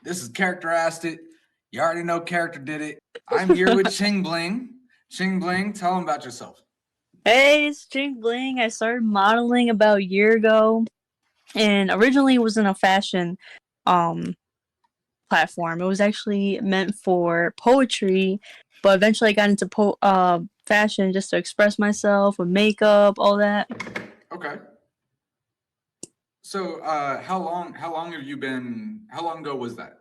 This is Character Asked It. You already know Character did it. I'm here with Ching Bling. Ching Bling, tell them about yourself. Hey, it's Ching Bling. I started modeling about a year ago, and originally it was in a fashion um platform. It was actually meant for poetry, but eventually I got into fashion just to express myself with makeup, all that. Okay. So, how long have you been? How long ago was that?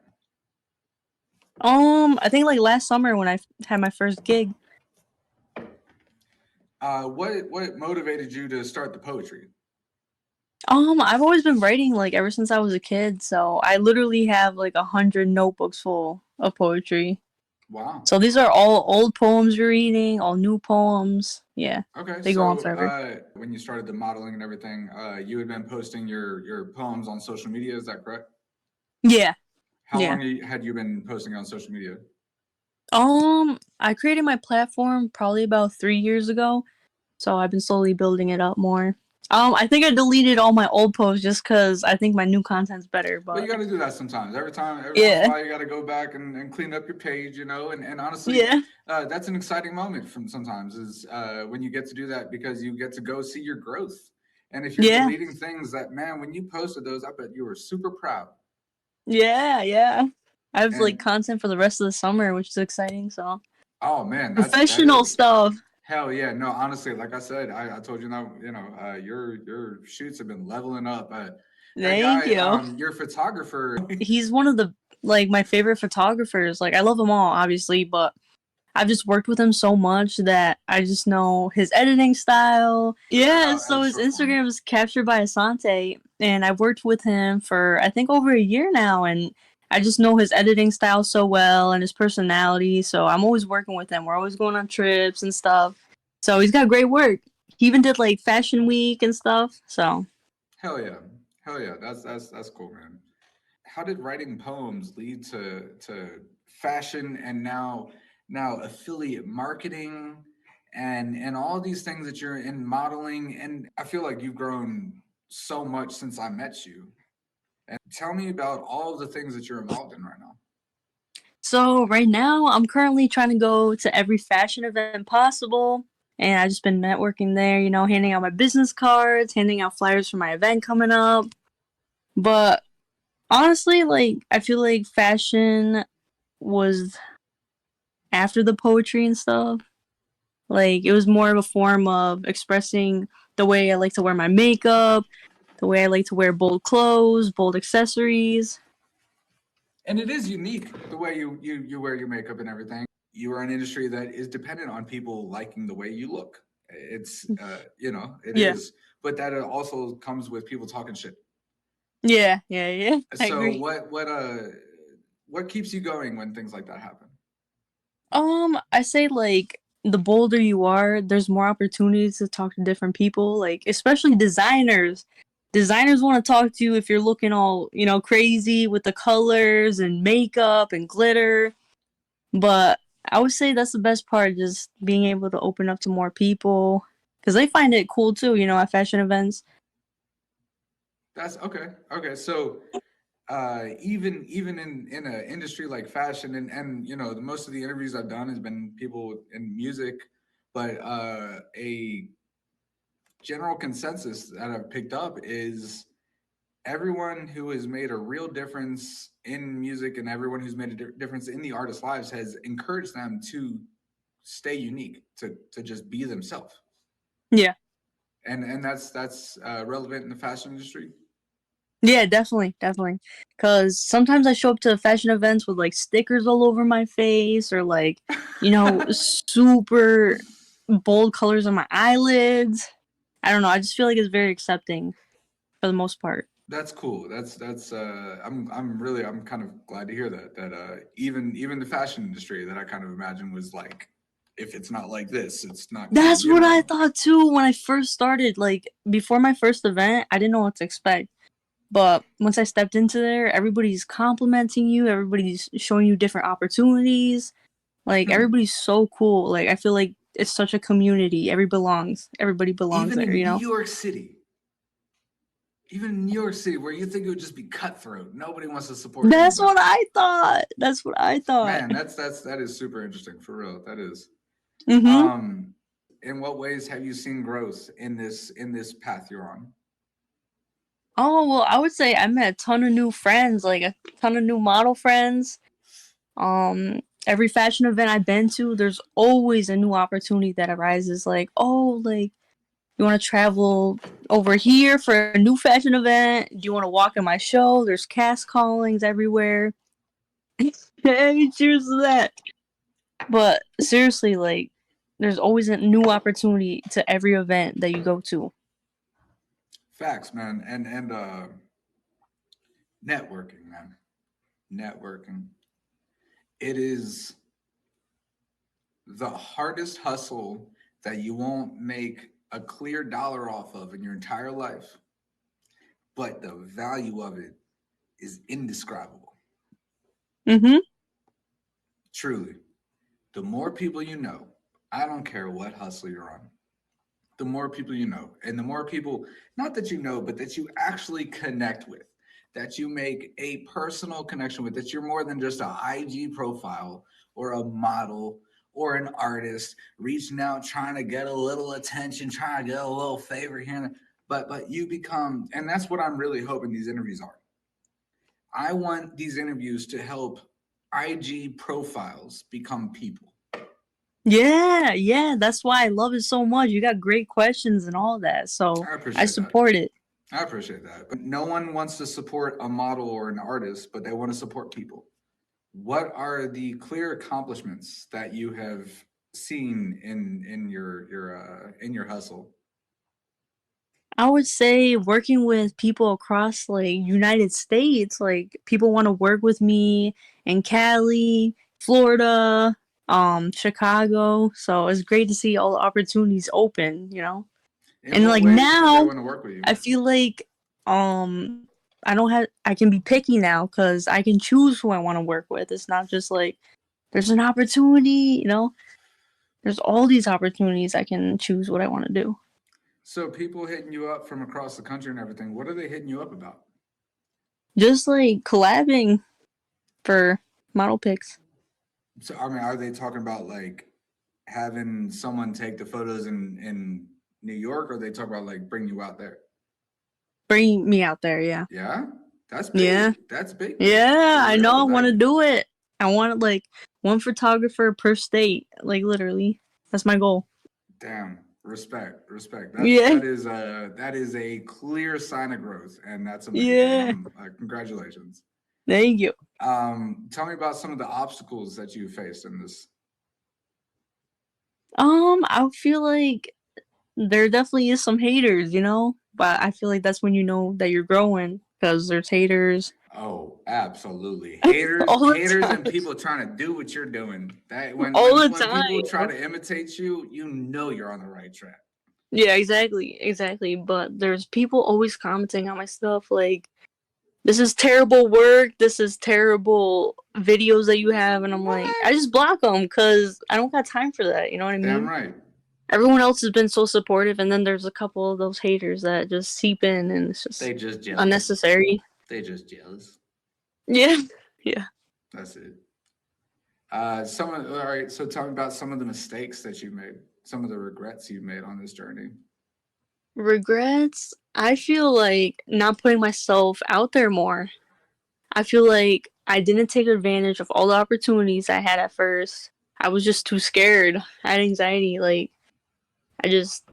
I think like last summer when I had my first gig. What motivated you to start the poetry? I've always been writing like ever since I was a kid, so I literally have like 100 notebooks full of poetry. Wow. So these are all old poems you're reading, all new poems. Yeah, Okay, they go on so forever. when you started the modeling and everything, you had been posting your poems on social media. Is that correct? Yeah, How yeah. long had you been posting on social media? I created my platform probably about 3 years ago, so I've been slowly building it up more. I think I deleted all my old posts just because I think my new content's better. But you But got to do that sometimes. Every once in a yeah, while, you got to go back and clean up your page, and honestly, yeah, that's an exciting moment from sometimes is when you get to do that because you get to go see your growth. And if you're yeah, deleting things that, man, when you posted those, I bet you were super proud. yeah. I have like And content for the rest of the summer, which is exciting. So oh man, that professional is stuff. hell yeah. No, honestly, like I said, I told you now, your shoots have been leveling up. That Thank guy, you. your photographer. He's one of the like my favorite photographers. Like I love them all, obviously, but I've just worked with him so much that I just know his editing style. Yeah, I'll so edit his short form. Instagram is captured by Asante, and I've worked with him for I think over a year now, and I just know his editing style so well and his personality. So I'm always working with him. We're always going on trips and stuff. So he's got great work. He even did like Fashion Week and stuff. So Hell yeah, hell yeah. That's cool, man. How did writing poems lead to fashion and now affiliate marketing and all these things that you're in modeling? And I feel like you've grown so much since I met you. And tell me about all of the things that you're involved in right now. So right now, I'm currently trying to go to every fashion event possible, and I just been networking there. Handing out my business cards, handing out flyers for my event coming up. But honestly, like I feel like fashion was after the poetry and stuff. Like it was more of a form of expressing the way I like to wear my makeup, the way I like to wear bold clothes, bold accessories. And it is unique the way you wear your makeup and everything. You are an industry that is dependent on people liking the way you look. It's it Yeah, is, but that also comes with people talking shit. yeah. I So agree. what keeps you going when things like that happen? I say like the bolder you are, there's more opportunities to talk to different people, like especially designers. Designers want to talk to you if you're looking all, crazy with the colors and makeup and glitter. But I would say that's the best part, just being able to open up to more people because they find it cool too, at fashion events. That's okay. Okay, so even in an industry like fashion and most of the interviews I've done has been people in music, but a general consensus that I've picked up is everyone who has made a real difference in music and everyone who's made a difference in the artists' lives has encouraged them to stay unique, to just be themselves, Yeah. and that's relevant in the fashion industry. Yeah, definitely. Because sometimes I show up to fashion events with like stickers all over my face or like, super bold colors on my eyelids. I don't know. I just feel like it's very accepting for the most part. That's cool. That's I'm kind of glad to hear that even the fashion industry that I kind of imagined was like, if it's not like this, it's not cool, That's what I thought too when I first started. Like, before my first event, I didn't know what to expect. But once I stepped into there, everybody's complimenting you, everybody's showing you different opportunities. Like Hmm. everybody's so cool. Like I feel like it's such a community. Everybody belongs Even there, in New York City. Even in New York City, where you think it would just be cutthroat, nobody wants to support That's anybody. what I thought. That's what I thought. Man, that is super interesting for real. That is. Mm-hmm. In what ways have you seen growth in this path you're on? Oh well, I would say I met a ton of new friends, like a ton of new model friends. Every fashion event I've been to, there's always a new opportunity that arises. Like, oh, like you want to travel over here for a new fashion event? Do you want to walk in my show? There's cast callings everywhere. Hey, cheers to that. But seriously, like, there's always a new opportunity to every event that you go to. Facts, man, and networking, man, networking. It is the hardest hustle that you won't make a clear dollar off of in your entire life, but the value of it is indescribable. Mm-hmm. Truly, the more people you know, I don't care what hustle you're on, the more people you know, and the more people, not that you know, but that you actually connect with, that you make a personal connection with, that you're more than just a IG profile or a model or an artist reaching out trying to get a little attention, trying to get a little favor here. But you become, and that's what I'm really hoping these interviews are. I want these interviews to help IG profiles become people. Yeah, yeah. That's why I love it so much. You got great questions and all that. So I I appreciate that. support it. I appreciate that. But no one wants to support a model or an artist, but they want to support people. What are the clear accomplishments that you have seen in your hustle? I would say working with people across like United States, like people want to work with me in Cali, Florida, Chicago. So it's great to see all the opportunities open. In And what like ways do they now, want to work with you? I feel like I can be picky now because I can choose who I want to work with. It's not just like there's an opportunity. There's all these opportunities I can choose what I want to do. So people hitting you up from across the country and everything, what are they hitting you up about? Just like collabing for model pics. So I mean, are they talking about like having someone take the photos in New York, or they talk about like bring you out there? Bring me out there, yeah. Yeah, that's Yeah. big. That's big, big Yeah, for I know. real. I want Like, to do it. I want like one photographer per state, like literally. That's my goal. damn, respect, respect. Yeah. That is a clear sign of growth, and that's amazing. Yeah. Congratulations. Thank you. Tell me about some of the obstacles that you faced in this. I feel like there definitely is some haters. But I feel like that's when you know that you're growing because there's haters Oh, absolutely. Haters, all the haters, and time. people trying to do what you're doing. That All the when time. people try to imitate you, you know you're on the right track. Yeah, exactly. Exactly. But there's people always commenting on my stuff like, this is terrible work. This is terrible videos that you have. And I'm like, I What? just block them because I don't got time for that. You know what I Damn mean? right. Everyone else has been so supportive. And then there's a couple of those haters that just seep in and it's just They just jealous. unnecessary. They just jealous. Yeah. Yeah. That's it. All right. So tell me about some of the mistakes that you made, some of the regrets you made on this journey. Regrets. I feel like not putting myself out there more. I feel like I didn't take advantage of all the opportunities I had at first. I was just too scared. I had anxiety. Like, I just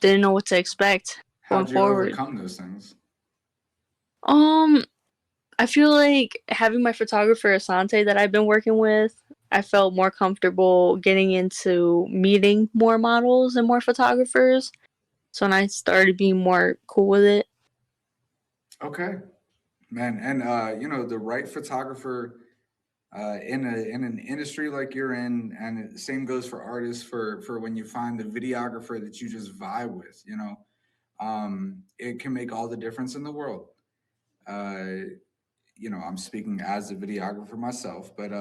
didn't know what to expect going How'd you forward. overcome those things? Um, I feel like having my photographer Asante that I've been working with, I felt more comfortable getting into meeting more models and more photographers. So when I started being more cool with it. Okay, man, and the right photographer in an industry like you're in, and the same goes for artists. For when you find the videographer that you just vibe with, it can make all the difference in the world. Uh, I'm speaking as a videographer myself, but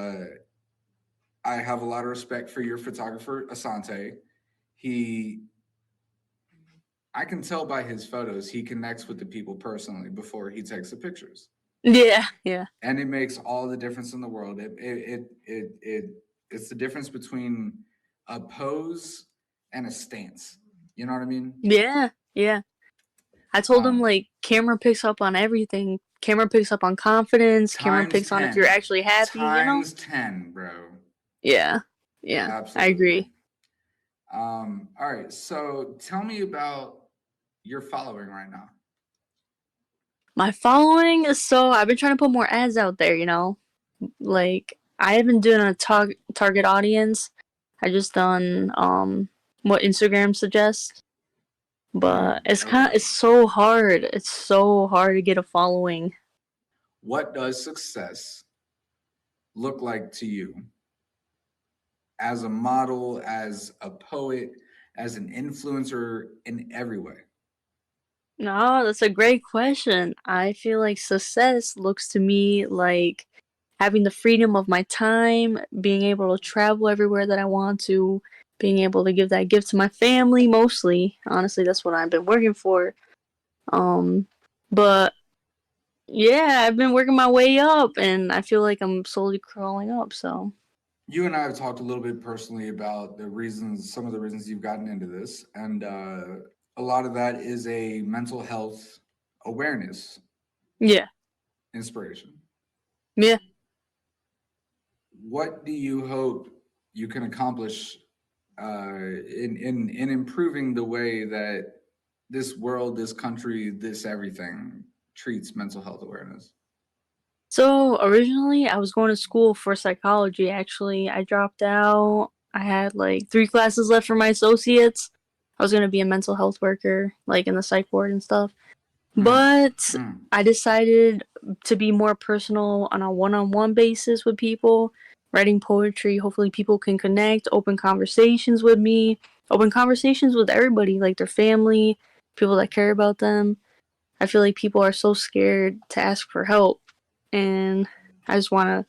I have a lot of respect for your photographer, Asante. He I can tell by his photos he connects with the people personally before he takes the pictures, Yeah, yeah, and it makes all the difference in the world. It's the difference between a pose and a stance. You know what I mean? yeah, yeah. I told him Um, like camera picks up on everything. Camera picks up on confidence. Camera times picks on if you're 10, actually happy. times 10, bro. Yeah, yeah. I Absolutely. agree. All right. So tell me about your following right now. My following is so I've been trying to put more ads out there. Like I haven't done a target audience. I just done what Instagram suggests. But Okay. it's so hard. It's so hard to get a following. What does success look like to you as a model, as a poet, as an influencer in every way? No, that's a great question. I feel like success looks to me like having the freedom of my time, being able to travel everywhere that I want to, being able to give that gift to my family mostly. Honestly, that's what I've been working for. Um, but yeah, I've been working my way up and I feel like I'm slowly crawling up, so You and I have talked a little bit personally about some of the reasons you've gotten into this, and a lot of that is a mental health awareness yeah. inspiration. Yeah. What do you hope you can accomplish in improving the way that this world, this country, this everything treats mental health awareness? So originally, I was going to school for psychology. Actually, I dropped out. I had like 3 classes left for my associates. I was gonna be a mental health worker, like in the psych ward and stuff. Hmm. But Hmm. I decided to be more personal on a one-on-one basis with people, writing poetry. Hopefully, people can connect, open conversations with me, open conversations with everybody, like their family, people that care about them. I feel like people are so scared to ask for help, and I just want to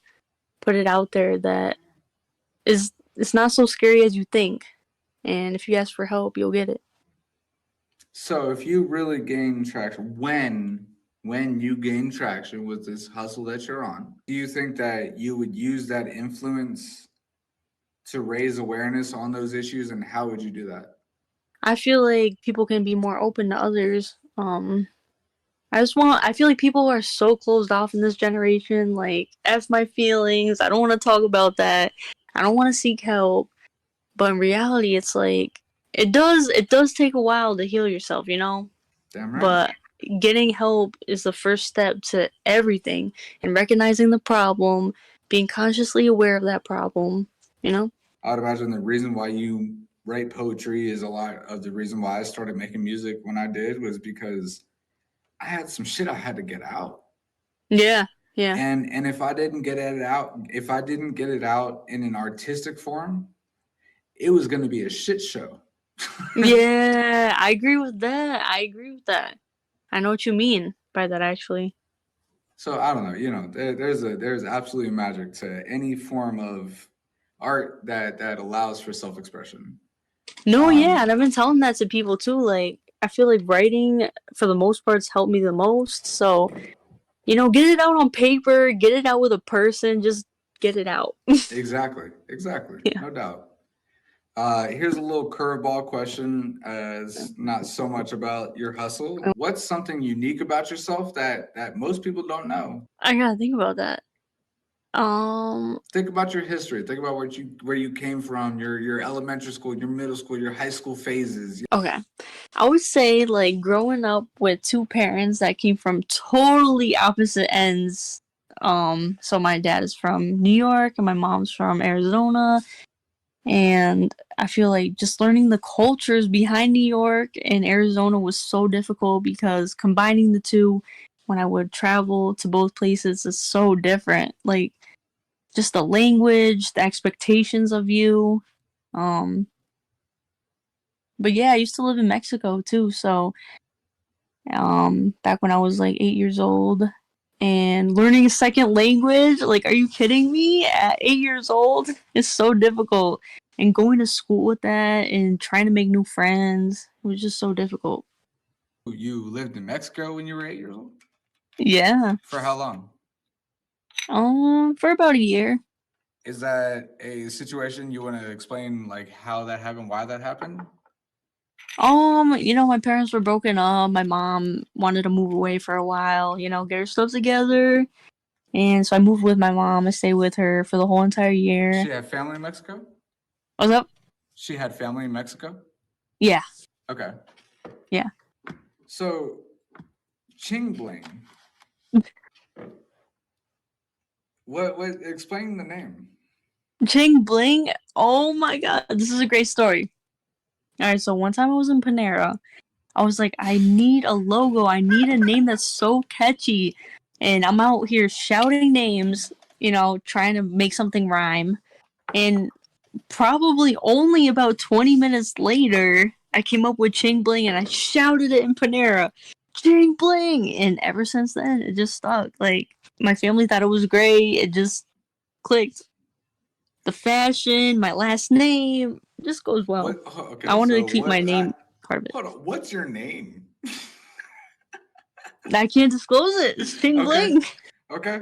put it out there that is it's not so scary as you think, and if you ask for help, you'll get it. So if you really gain traction, when you gain traction with this hustle that you're on, do you think that you would use that influence to raise awareness on those issues, and how would you do that? I feel like people can be more open to others. I feel like people are so closed off in this generation. Like, F my feelings. I don't want to talk about that. I don't want to seek help. But in reality, it's like it does take a while to heal yourself, Damn right. But getting help is the first step to everything, and recognizing the problem, being consciously aware of that problem, you know? I would imagine the reason why you write poetry is a lot of the reason why I started making music when I did was because I had some shit I had to get out. Yeah, yeah. And if I didn't get it out, if I didn't get it out in an artistic form, it was going to be a shit show. Yeah, I agree with that. I agree with that. I know what you mean by that, actually. So I don't know, there's absolutely magic to any form of art that allows for self-expression. No, yeah, Um and I've been telling that to people too. Like, I feel like writing, for the most part, has helped me the most. So, get it out on paper, get it out with a person, just get it out. exactly, Yeah. no doubt. Here's a little curveball question. It's not so much about your hustle. What's something unique about yourself that most people don't know? I gotta think about that. Um, Think about your history. Think about where you came from, your elementary school, your middle school, your high school phases. okay. I would say, like, growing up with two parents that came from totally opposite ends. So my dad is from New York and my mom's from Arizona. And I feel like just learning the cultures behind New York and Arizona was so difficult because combining the two when I would travel to both places is so different. Like, just the language, the expectations of you. Um, but yeah, I used to live in Mexico too, so back when I was like 8 years old, and learning a second language, like, are you kidding me? At 8 years old, it's so difficult. And going to school with that and trying to make new friends, it was just so difficult. You lived in Mexico when you were 8 years old? Yeah. For how long? For about a year. Is that a situation you want to explain, like how that happened, why that happened? My parents were broken up. My mom wanted to move away for a while, get her stuff together. And so I moved with my mom. I stayed with her for the whole entire She year. had family in Mexico? What's up? She had family in Mexico? Yeah. Okay. Yeah. So, Ching Bling. What explain the name? Ching Bling. Oh my god, this is a great story. All right, so one time I was in Panera. I was like, I need a logo. I need a name that's so catchy. And I'm out here shouting names, trying to make something rhyme. And probably only about 20 minutes later, I came up with Ching Bling and I shouted it in Panera. Ching Bling! And ever since then, it just stuck. Like, my family thought it was great. It just clicked. The fashion, my last name, just goes well. What? I Okay, wanted to so keep my what? name part of it. Hold on. What's your name? I can't disclose it. It's Ching Okay, Bling. okay.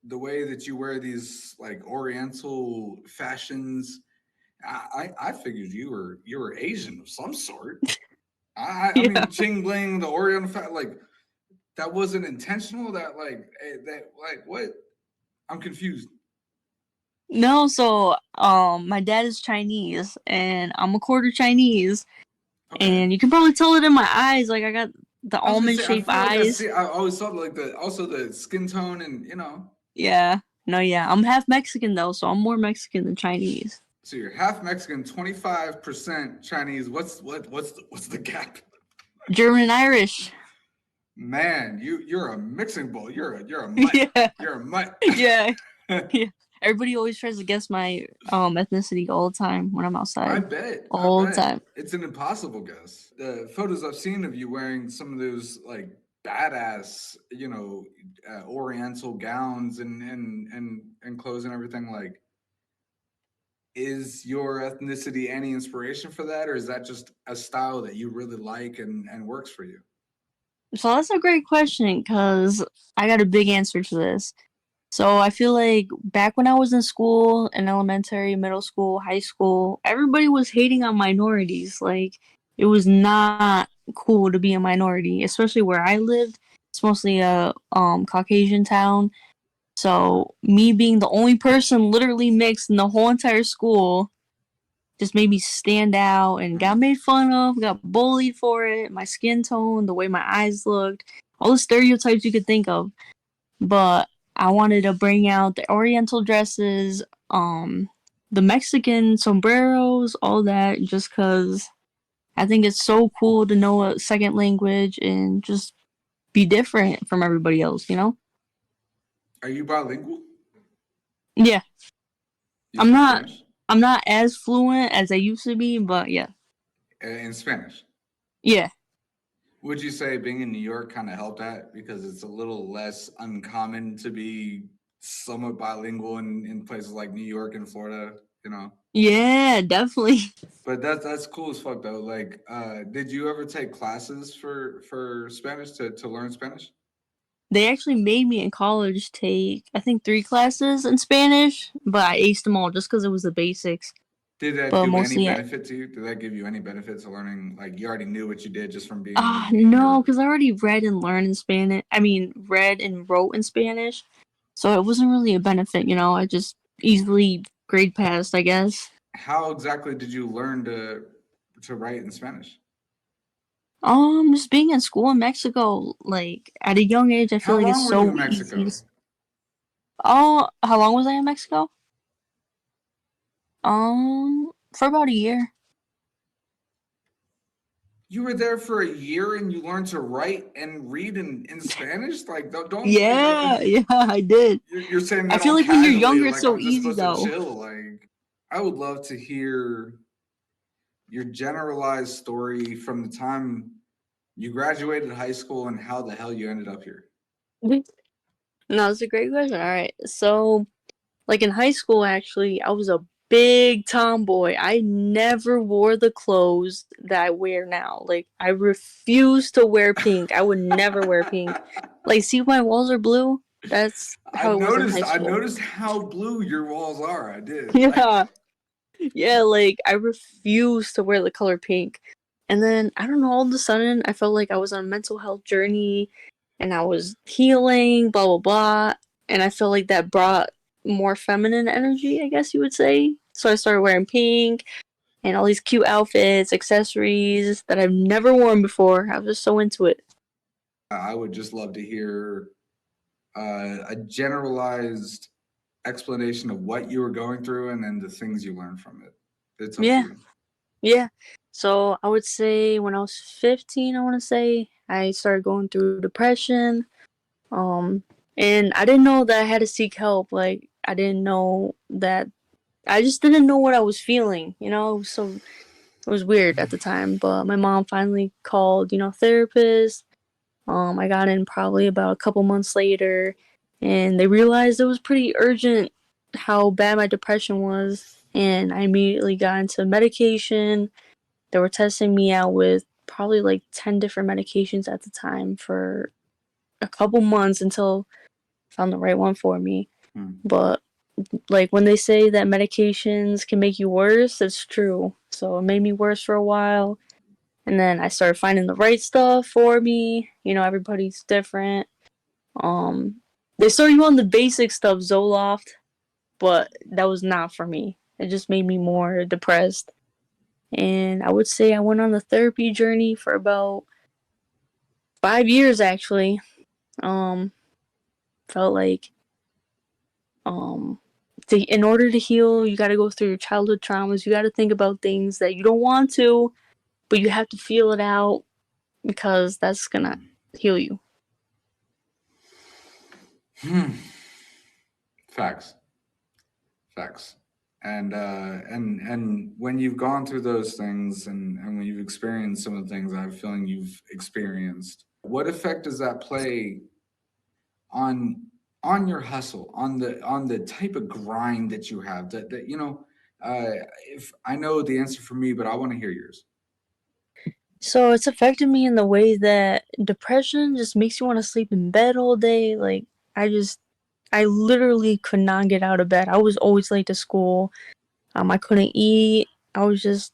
The way that you wear these like Oriental fashions, I figured you were Asian of some sort. I Yeah. mean, Ching Bling, the Oriental like that wasn't intentional. That like what? I'm confused. No, so my dad is Chinese and I'm a quarter Chinese, Okay. and you can probably tell it in my eyes. Like I got the I was gonna almond say I shaped feel like I eyes. see. I always saw like the also the skin tone and you know. Yeah. No, yeah. I'm half Mexican though, so I'm more Mexican than Chinese. So you're half Mexican, 25% Chinese. What's the gap? German and Irish. Man, you're a mixing bowl. You're a mutt. Yeah. You're a mutt. Yeah. Yeah. Everybody always tries to guess my ethnicity all the time when I'm I outside. bet. I All the bet. time. It's an impossible guess. The photos I've seen of you wearing some of those like badass, Oriental gowns and clothes and everything. Like, is your ethnicity any inspiration for that, or is that just a style that you really like and works for you? So that's a great question because I got a big answer to this. So I feel like back when I was in school, in elementary, middle school, high school, everybody was hating on minorities. Like it was not cool to be a minority, especially where I lived. It's mostly a Caucasian town. So me being the only person literally mixed in the whole entire school just made me stand out and got Mhm. made fun of, got bullied for it, my skin tone, the way my eyes looked, all the stereotypes you could think of. But I wanted to bring out the Oriental dresses, the Mexican sombreros, all that, just because I think it's so cool to know a second language and just be different from everybody else? Are you bilingual? Yeah, You I'm speak not. Spanish? I'm not as fluent as I used to be, but yeah, In Spanish. yeah, Would you say being in New York kind of helped that because it's a little less uncommon to be somewhat bilingual in places like New York and Florida, you know? yeah, definitely. But that's cool as fuck though. Like, did you ever take classes for Spanish to learn Spanish? They actually made me in college take, I think, 3 classes in Spanish, but I aced them all just because it was the basics. Did that But do any mostly, benefit to you? Did that give you any benefit to learning? Like, you already knew what you did just from being in no, Europe. because I already read and learned in Spanish. I mean, read and wrote in Spanish, so it wasn't really a benefit. I just easily grade passed, I guess. How exactly did you learn to write in Spanish? Just being in school in Mexico, like at a young age, I feel How like it's long were you so in easy. Mexico? Oh, how long was I in Mexico? For about a year. You were there for a year and you learned to write and read in Spanish? Like, don't like Yeah, yeah, I did. you're saying I that feel all like when you're casually, younger, it's like so I'm just easy supposed to though. chill. Like, I would love to hear your generalized story from the time you graduated high school and how the hell you ended up here. No, it's a great question. All right, so like in high school, actually, I was a big tomboy. I never wore the clothes that I wear now. Like, I refuse to wear pink. I would never wear pink. Like, see, my walls are blue. That's how it was in high I school. noticed how blue your walls are. I did. Like, Yeah. Yeah, like, I refuse to wear the color pink. And then, I don't know, all of a sudden, I felt like I was on a mental health journey and I was healing, blah, blah, blah. And I felt like that brought more feminine energy, I guess you would say. So I started wearing pink and all these cute outfits, accessories that I've never worn before. I was just so into it. I would just love to hear a generalized explanation of what you were going through and then the things you learned from it. It's up to Yeah, you. yeah. So I would say when I was 15, I want to say, I started going through depression. Um, and I didn't know that I had to seek help. Like, I didn't know that, I just didn't know what I was feeling, So it was weird at the time. But my mom finally called, therapist. I got in probably about a couple months later, and they realized it was pretty urgent how bad my depression was. And I immediately got into medication. They were testing me out with probably like 10 different medications at the time for a couple months until I found the right one for me. Hmm. But like when they say that medications can make you worse, it's true. So it made me worse for a while. And then I started finding the right stuff for me. Everybody's different. Um, they started you on the basic stuff, Zoloft, but that was not for me. It just made me more depressed. And I would say I went on the therapy journey for about 5 years actually. Um, felt like um in order to heal, you got to go through your childhood traumas. You got to think about things that you don't want to, but you have to feel it out because that's gonna heal you. Hmm. Facts. Facts. And when you've gone through those things and when you've experienced some of the things I have a feeling you've experienced, what effect does that play on your hustle, on the type of grind that you have? That uh, if I know the answer for me, but I want to hear yours. So it's affected me in the way that depression just makes you want to sleep in bed all day. Like, I literally could not get out of bed. I was always late to school. I couldn't eat. I was just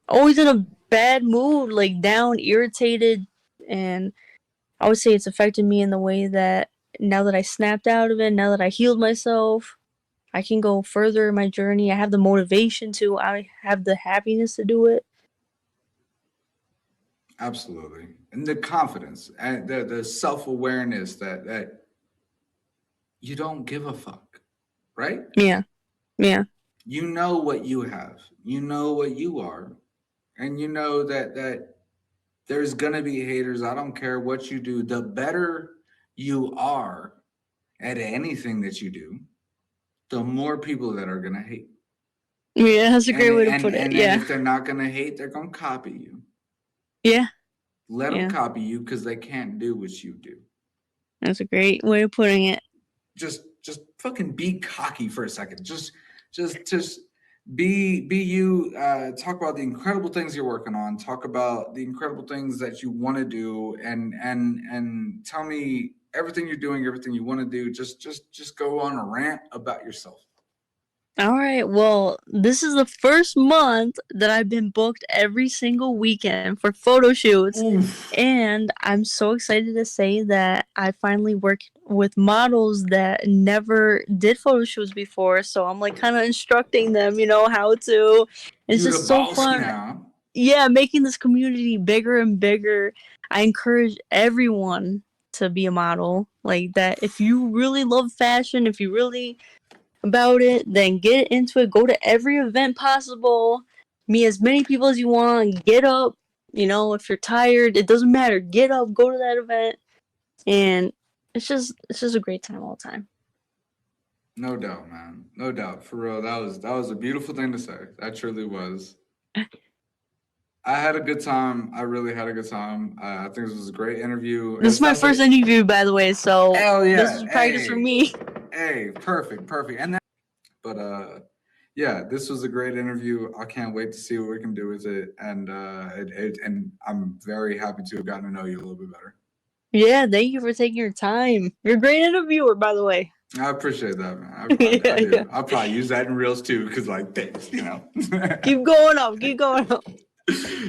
always in a bad mood, like down, irritated, and I would say it's affected me in the way that now that I snapped out of it, now that I healed myself, I can go further in my journey. I have the motivation to. I have the happiness to do it. Absolutely, and the confidence and the self awareness that you don't give a fuck, right? Yeah, yeah, You know what you have, you know what you are, and you know that there's gonna be haters. I don't care what you do. The better you are at anything that you do, the more people that are gonna hate. yeah. That's a And great way to and put it. and then Yeah, if they're not gonna hate, they're gonna copy you. yeah, Let them yeah. copy you because they can't do what you do. That's a great way of putting it. Just fucking be cocky for a second. Just be you. Talk about the incredible things you're working on. Talk about the incredible things that you want to do, and tell me everything you're doing, everything you want to do. Just go on a rant about yourself. All right. Well, this is the first month that I've been booked every single weekend for photo shoots. Oof. And I'm so excited to say that I finally work with models that never did photo shoots before. So I'm like kind of instructing them, how to. It's You the just so boss fun. now. Yeah, making this community bigger and bigger. I encourage everyone to be a model. Like that, if you really love fashion, if you really about it, then get into it. Go to every event possible. Meet as many people as you want. Get up. If you're tired, it doesn't matter. Get up. Go to that event, and it's just a great time all the time. No doubt, man. No doubt. For real, that was a beautiful thing to say. That truly was. I had a good time. I really had a good time. I think this was a great interview. It This is my sounds like first interview, by the way, so hell this yeah. is practice for Hey, me. hey, perfect, perfect. And that, but yeah, this was a great interview. I can't wait to see what we can do with it, and and I'm very happy to have gotten to know you a little bit better. Yeah, thank you for taking your time. You're a great interviewer, by the way. I appreciate that, man. I Yeah, yeah. do. I'll probably use that in reels too, because like thanks, you know. Keep going up. Keep going up.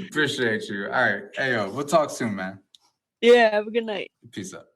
Appreciate you. All right, hey yo, we'll talk soon, man. Yeah, have a good night. Peace out.